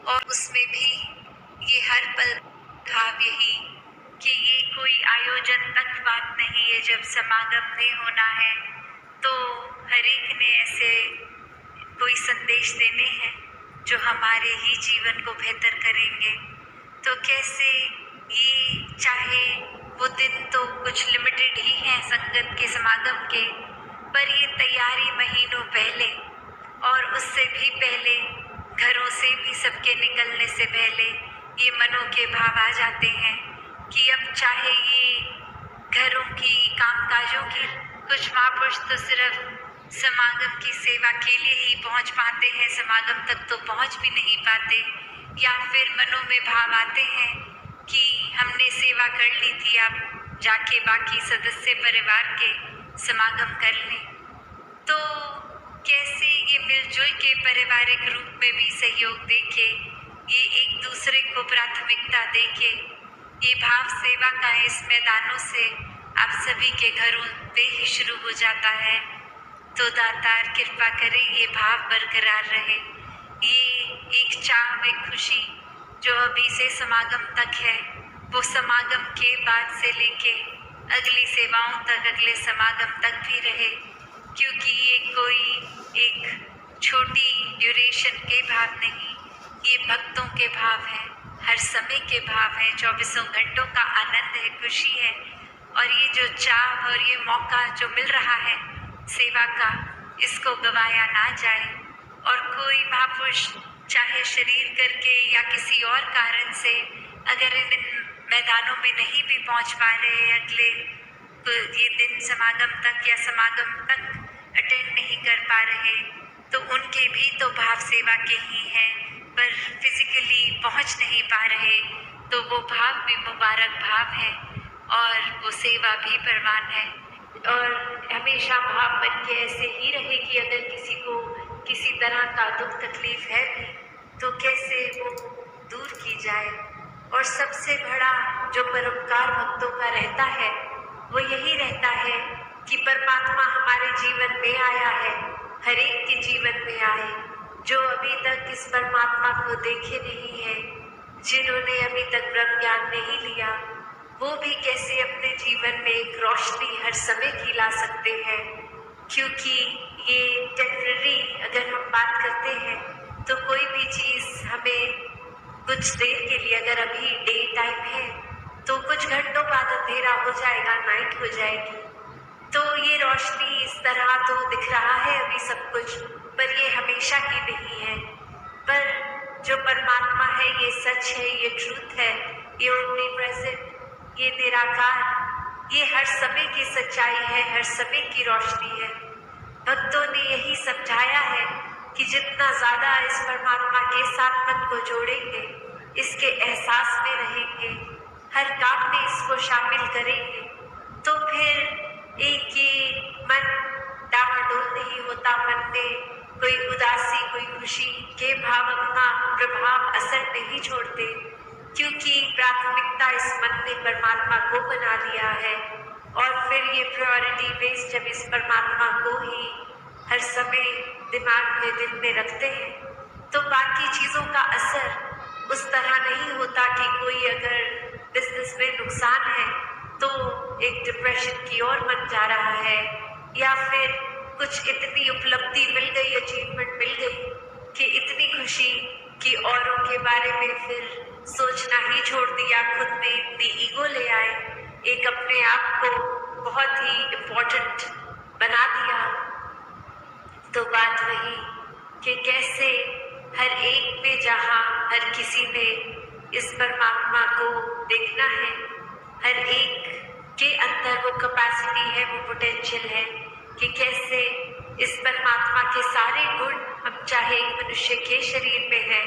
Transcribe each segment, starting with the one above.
और उसमें भी ये हर पल भाव यही कि ये कोई आयोजन तक बात नहीं है। जब समागम नहीं होना है तो हर एक ने ऐसे कोई संदेश देने हैं जो हमारे ही जीवन को बेहतर करेंगे। तो कैसे ये, चाहे वो दिन तो कुछ लिमिटेड ही हैं संगत के समागम के, पर ये तैयारी महीनों पहले और उससे भी पहले घरों से भी सबके निकलने से पहले ये मनों के भाव आ जाते हैं कि अब चाहे ये घरों की कामकाजों की कुछ महापुरुष तो सिर्फ समागम की सेवा के लिए ही पहुंच पाते हैं, समागम तक तो पहुंच भी नहीं पाते, या फिर मनों में भाव आते हैं कि हमने सेवा कर ली थी, अब जाके बाकी सदस्य परिवार के समागम कर लें। तो कैसे ये मिलजुल के पारिवारिक रूप में भी सहयोग देके, ये एक दूसरे को प्राथमिकता देके, ये भाव सेवा का इस मैदानों से आप सभी के घरों पे ही शुरू हो जाता है। तो दातार कृपा करे ये भाव बरकरार रहे, ये एक चाह, एक खुशी जो अभी से समागम तक है, वो समागम के बाद से लेके अगली सेवाओं तक, अगले समागम तक भी रहे, क्योंकि ये कोई एक छोटी ड्यूरेशन के भाव नहीं, ये भक्तों के भाव हैं, हर समय के भाव हैं, 24 घंटों का आनंद है, खुशी है। और ये जो चाह और ये मौका जो मिल रहा है सेवा का, इसको गवाया ना जाए। और कोई महापुरुष चाहे शरीर करके या किसी और कारण से अगर इन मैदानों में नहीं भी पहुंच पा रहे अगले तो ये दिन समागम तक या समागम तक अटेंड नहीं कर पा रहे, तो उनके भी तो भाव सेवा के ही हैं, पर फिजिकली पहुंच नहीं पा रहे, तो वो भाव भी मुबारक भाव है और वो सेवा भी परवान है। और हमेशा भाव बन के ऐसे ही रहे कि अगर किसी को किसी तरह का दुख तकलीफ है भी तो कैसे वो दूर की जाए। और सबसे बड़ा जो परोपकार भक्तों का रहता है वो यही रहता है कि परमात्मा हमारे जीवन में आया है, हर एक के जीवन में आए। जो अभी तक इस परमात्मा को देखे नहीं है, जिन्होंने अभी तक ब्रह्म ज्ञान नहीं लिया, वो भी कैसे अपने जीवन में एक रोशनी हर समय की ला सकते हैं। क्योंकि ये टेम्पररी अगर हम बात करते हैं तो कोई भी चीज़ हमें कुछ देर के लिए, अगर अभी डे टाइम है तो कुछ घंटों बाद अंधेरा हो जाएगा, नाइट हो जाएगी। तो ये रोशनी इस तरह तो दिख रहा है अभी सब कुछ, पर ये हमेशा की नहीं है। पर जो परमात्मा है ये सच है, ये ट्रूथ है, ये ओमनी प्रेजेंट, ये निराकार, ये हर समय की सच्चाई है, हर समय की रोशनी है। भक्तों ने यही समझाया है कि जितना ज़्यादा इस परमात्मा के साथ मन को जोड़ेंगे, इसके एहसास में रहेंगे, हर काम में इसको शामिल करेंगे, तो फिर एक ये मन डामाडोल नहीं होता, मन में कोई उदासी, कोई खुशी के भाव अपना प्रभाव असर नहीं छोड़ते, क्योंकि प्राथमिकता इस मन ने परमात्मा को बना लिया है। और फिर ये प्रायोरिटी बेस जब इस परमात्मा को ही हर समय दिमाग में, दिल में रखते हैं, तो बाकी चीज़ों का असर उस तरह नहीं होता कि कोई अगर बिजनेस में नुकसान है तो एक डिप्रेशन की ओर मन जा रहा है, या फिर कुछ इतनी उपलब्धि मिल गई, अचीवमेंट मिल गई कि इतनी खुशी कि औरों के बारे में फिर सोचना ही छोड़ दिया, खुद में इतनी ईगो ले आए, एक अपने आप को बहुत ही इम्पोर्टेंट बना दिया। तो बात वही कि कैसे हर एक में, जहाँ हर किसी में इस परमात्मा को देखना है, हर एक के अंदर वो कैपेसिटी है, वो पोटेंशियल है कि कैसे इस परमात्मा के सारे गुण, हम चाहे मनुष्य के शरीर में है,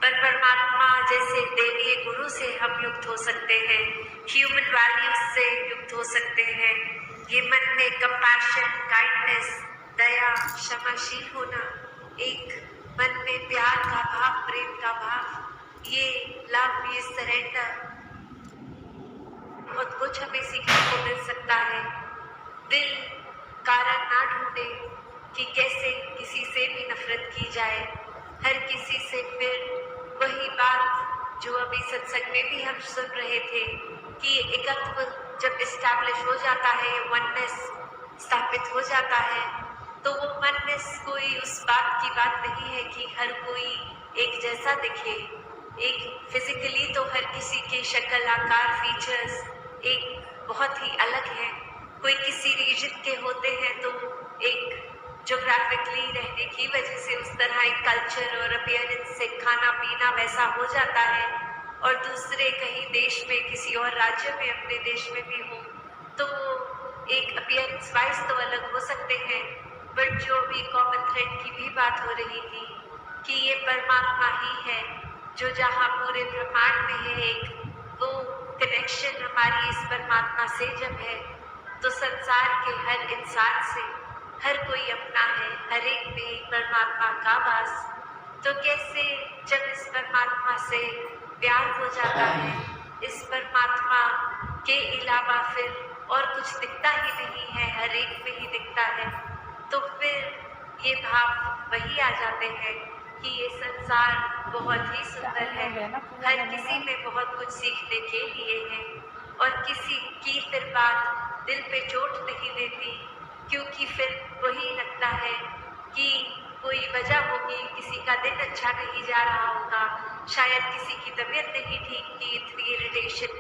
पर परमात्मा जैसे देवीय गुरु से हम युक्त हो सकते हैं, ह्यूमन वैल्यूज से युक्त हो सकते हैं। ये मन में कंपैशन, काइंडनेस, दया, क्षमाशील होना, एक मन में प्यार का भाव, प्रेम का भाव, ये लव, ये सरेंडर, बहुत कुछ हमें सीखने को मिल सकता है। दिल कारण ना ढूंढे कि कैसे किसी से भी नफरत की जाए, हर किसी से फिर वही जो अभी सत्संग में भी हम सुन रहे थे कि एकत्व जब इस्टेब्लिश हो जाता है, वननेस स्थापित हो जाता है, तो वो वननेस कोई उस बात की बात नहीं है कि हर कोई एक जैसा दिखे। एक फिजिकली तो हर किसी के शक्ल, आकार, फीचर्स एक बहुत ही अलग है। कोई किसी रीजन के होते हैं तो एक ज्योग्राफिकली रहने की वजह से उस तरह एक कल्चर और अपीयरेंस से खाना पीना वैसा हो जाता है, और दूसरे कहीं देश में, किसी और राज्य में, अपने देश में भी हो तो वो एक अपीयरेंस वाइज तो अलग हो सकते हैं। बट जो भी कॉमन थ्रेड की भी बात हो रही थी कि ये परमात्मा ही है जो जहाँ पूरे ब्रह्मांड में है, एक वो कनेक्शन हमारी इस परमात्मा से जब है तो संसार के हर इंसान से हर कोई अपना है, हर एक में परमात्मा का वास। तो कैसे जब इस परमात्मा से प्यार हो जाता है, इस परमात्मा के अलावा फिर और कुछ दिखता ही नहीं है, हर एक में ही दिखता है, तो फिर ये भाव वही आ जाते हैं कि ये संसार बहुत ही सुंदर है, हर किसी में बहुत कुछ सीखने के लिए है, और किसी की फिर बात दिल पे चोट नहीं देती, क्योंकि फिर वही लगता है कि कोई वजह होगी, किसी का दिन अच्छा नहीं जा रहा होगा, शायद किसी की तबीयत नहीं ठीक की, इतनी इरिटेशन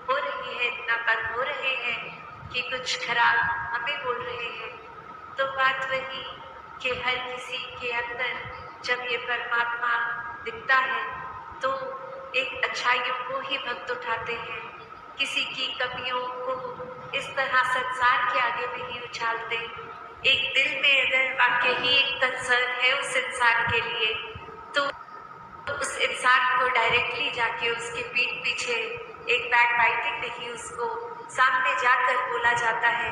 हो रही है, इतना तंग हो रहे हैं कि कुछ खराब हमें बोल रहे हैं। तो बात वही कि हर किसी के अंदर जब ये परमात्मा दिखता है तो एक अच्छाइयों को ही भक्त उठाते हैं, किसी की कमियों को इस तरह संसार के आगे नहीं उछालते। एक दिल में अगर वाकई ही एक कंसर्न है उस इंसान के लिए तो उस इंसान को डायरेक्टली जाके उसके पीठ पीछे एक बैक बाइटिंग नहीं, उसको सामने जाकर बोला जाता है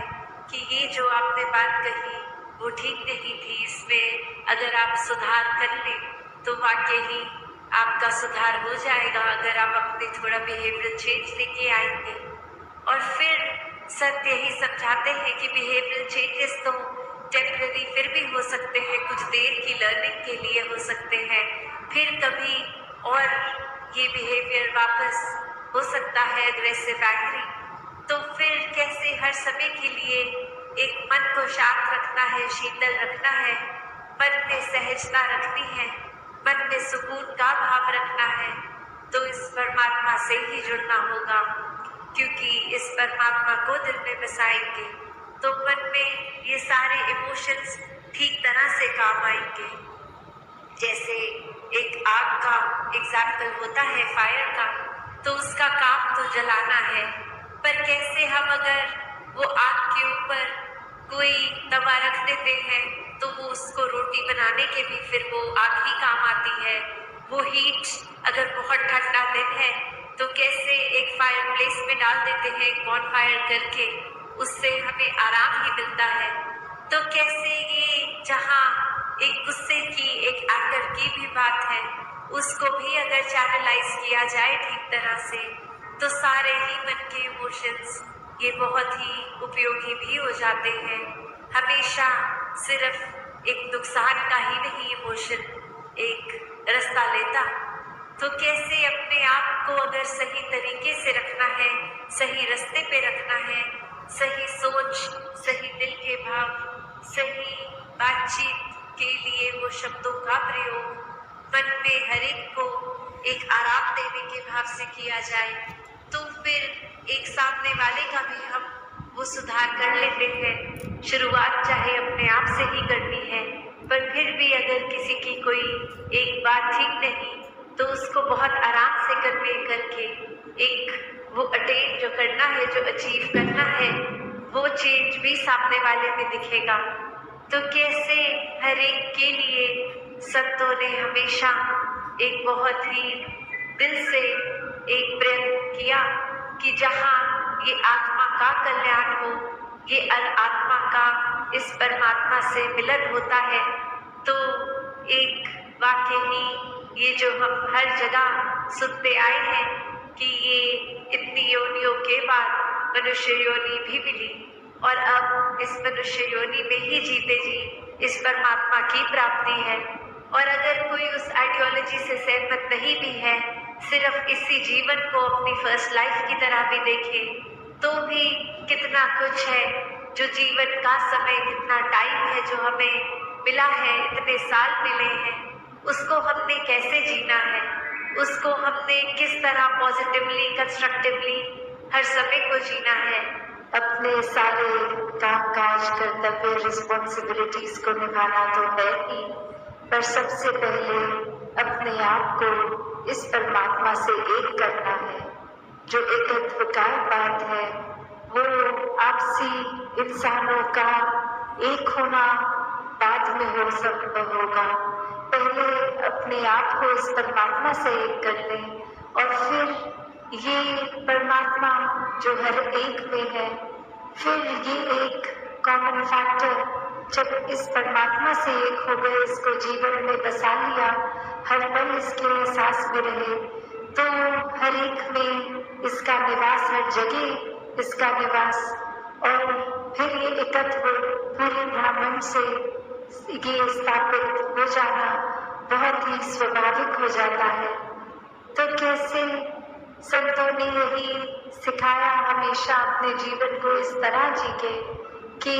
कि ये जो आपने बात कही वो ठीक नहीं थी, इसमें अगर आप सुधार कर लें तो वाकई ही आपका सुधार हो जाएगा, अगर आप अपने थोड़ा बिहेवियर चेंज लेके आएंगे। और फिर सत्य यही समझाते हैं कि बिहेवियर चेंजेस तो टेम्पररी फिर भी हो सकते हैं, कुछ देर की लर्निंग के लिए हो सकते हैं, फिर कभी और ये बिहेवियर वापस हो सकता है एग्रेसिव, एंग्री। तो फिर कैसे हर समय के लिए एक मन को शांत रखना है, शीतल रखना है, मन में सहजता रखनी है, मन में सुकून का भाव रखना है, तो इस परमात्मा से ही जुड़ना होगा, क्योंकि इस परमात्मा को दिल में बसाएंगे तो मन में ये सारे इमोशंस ठीक तरह से काम आएंगे। जैसे एक आग का एग्जाम्पल होता है फायर का, तो उसका काम तो जलाना है, पर कैसे हम अगर वो आग के ऊपर कोई तवा रख देते हैं तो वो उसको रोटी बनाने के भी फिर वो आग ही काम आती है। वो हीट अगर बहुत ठंडा दिन है तो कैसे एक फायर प्लेस में डाल देते हैं, एक बॉन फायर करके, उससे हमें आराम ही मिलता है। तो कैसे ये जहाँ एक गुस्से की, एक एंगर की भी बात है, उसको भी अगर चैनलाइज किया जाए ठीक तरह से तो सारे ही मन के इमोशंस ये बहुत ही उपयोगी भी हो जाते हैं। हमेशा सिर्फ एक नुकसान का ही नहीं इमोशन एक रास्ता लेता। तो कैसे अपने आप को अगर सही तरीके से रखना है, सही रास्ते पे रखना है, सही सोच, सही दिल के भाव, सही बातचीत के लिए वो शब्दों का प्रयोग मन में हर एक को एक आराम देने के भाव से किया जाए, तो फिर एक सामने वाले का भी हम वो सुधार कर लेते हैं। शुरुआत चाहे अपने आप से ही करनी है, पर फिर भी अगर किसी की कोई एक बात ठीक नहीं तो उसको बहुत आराम से करके एक वो अटेन जो करना है, जो अचीव करना है, वो चेंज भी सामने वाले में दिखेगा। तो कैसे हर एक के लिए संतों ने हमेशा एक बहुत ही दिल से एक प्रयत्न किया कि जहाँ ये आत्मा का कल्याण हो, ये आत्मा का इस परमात्मा से मिलन होता है, तो एक वाकई ही ये जो हम हर जगह सुनते आए हैं कि ये इतनी योनियों के बाद मनुष्य योनि भी मिली और अब इस मनुष्य योनि में ही जीते जी इस परमात्मा की प्राप्ति है। और अगर कोई उस आइडियोलॉजी से सहमत नहीं भी है, सिर्फ इसी जीवन को अपनी फर्स्ट लाइफ की तरह भी देखें तो भी कितना कुछ है, जो जीवन का समय, कितना टाइम है जो हमें मिला है, इतने साल मिले हैं, उसको हमने कैसे जीना है, उसको हमने किस तरह पॉजिटिवली, कंस्ट्रक्टिवली हर समय को जीना है। अपने सारे काम काज, कर्तव्य, रिस्पॉन्सिबिलिटीज को निभाना तो है ही, पर सबसे पहले अपने आप को इस परमात्मा से एक करना है। जो एकत्व का बात है वो आपसी इंसानों का एक होना बाद में हो संभव होगा। पहले अपने आप को इस परमात्मा से एक कर लें और फिर ये परमात्मा जो हर एक में है, फिर ये एक कॉमन फैक्टर जब इस परमात्मा से एक हो गए, इसको जीवन में बसा लिया, हर पल इसके एहसास में रहे, तो हर एक में इसका निवास, हर जगह इसका निवास, और फिर ये एकत्व पूरे ब्रह्मांड से ये स्थापित हो जाना बहुत ही स्वाभाविक हो जाता है। तो कैसे संतों ने यही सिखाया हमेशा अपने जीवन को इस तरह जी के कि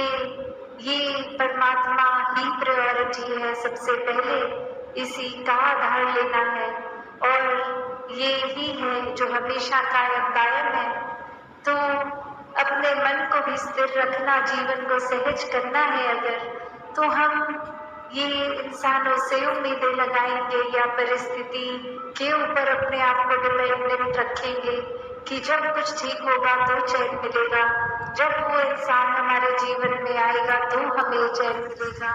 ये परमात्मा ही प्रायोरिटी है, सबसे पहले इसी का आधार लेना है और ये ही है जो हमेशा कायम दायम है। तो अपने मन को भी स्थिर रखना, जीवन को सहज करना है अगर, तो हम ये इंसानों से उम्मीदें लगाएंगे या परिस्थिति के ऊपर अपने आप को डिपेंडेंट रखेंगे कि जब कुछ ठीक होगा तो चैन मिलेगा, जब वो इंसान हमारे जीवन में आएगा तो हमें चैन मिलेगा।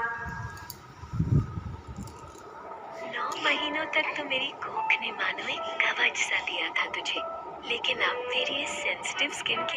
9 महीनों तक तो मेरी कोख ने मानो एक कवच सा दिया था तुझे, लेकिन अब तेरी इस सेंसिटिव स्किन के